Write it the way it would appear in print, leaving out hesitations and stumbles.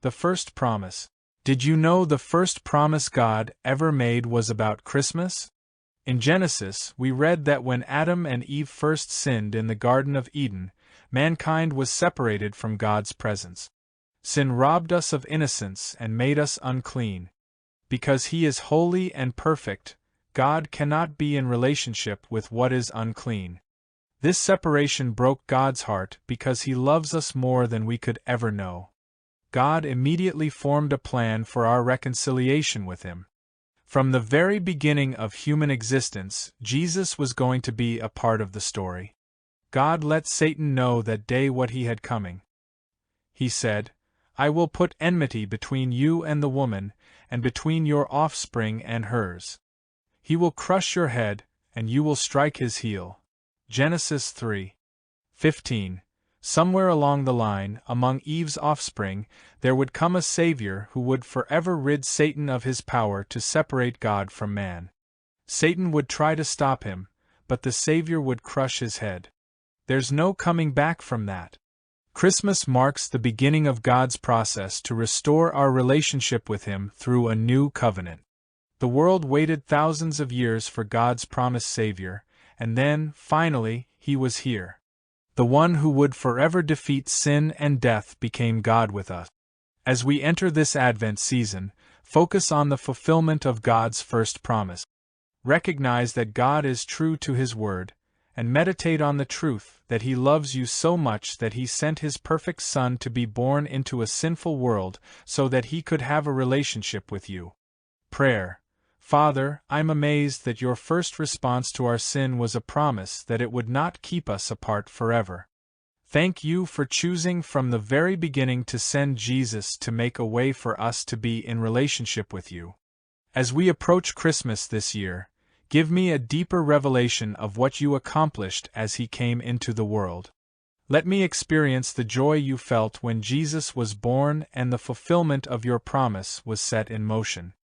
The first promise. Did you know the first promise God ever made was about Christmas? In Genesis, we read that when Adam and Eve first sinned in the Garden of Eden, mankind was separated from God's presence. Sin robbed us of innocence and made us unclean. Because He is holy and perfect, God cannot be in relationship with what is unclean. This separation broke God's heart because He loves us more than we could ever know. God immediately formed a plan for our reconciliation with Him. From the very beginning of human existence, Jesus was going to be a part of the story. God let Satan know that day what he had coming. He said, "I will put enmity between you and the woman, and between your offspring and hers. He will crush your head, and you will strike his heel." Genesis 3:15. Somewhere along the line, among Eve's offspring, there would come a Savior who would forever rid Satan of his power to separate God from man. Satan would try to stop him, but the Savior would crush his head. There's no coming back from that. Christmas marks the beginning of God's process to restore our relationship with Him through a new covenant. The world waited thousands of years for God's promised Savior, and then, finally, He was here. The one who would forever defeat sin and death became God with us. As we enter this Advent season, focus on the fulfillment of God's first promise. Recognize that God is true to His word, and meditate on the truth that He loves you so much that He sent His perfect Son to be born into a sinful world so that He could have a relationship with you. Prayer. Father, I'm amazed that your first response to our sin was a promise that it would not keep us apart forever. Thank you for choosing from the very beginning to send Jesus to make a way for us to be in relationship with you. As we approach Christmas this year, give me a deeper revelation of what you accomplished as He came into the world. Let me experience the joy you felt when Jesus was born and the fulfillment of your promise was set in motion.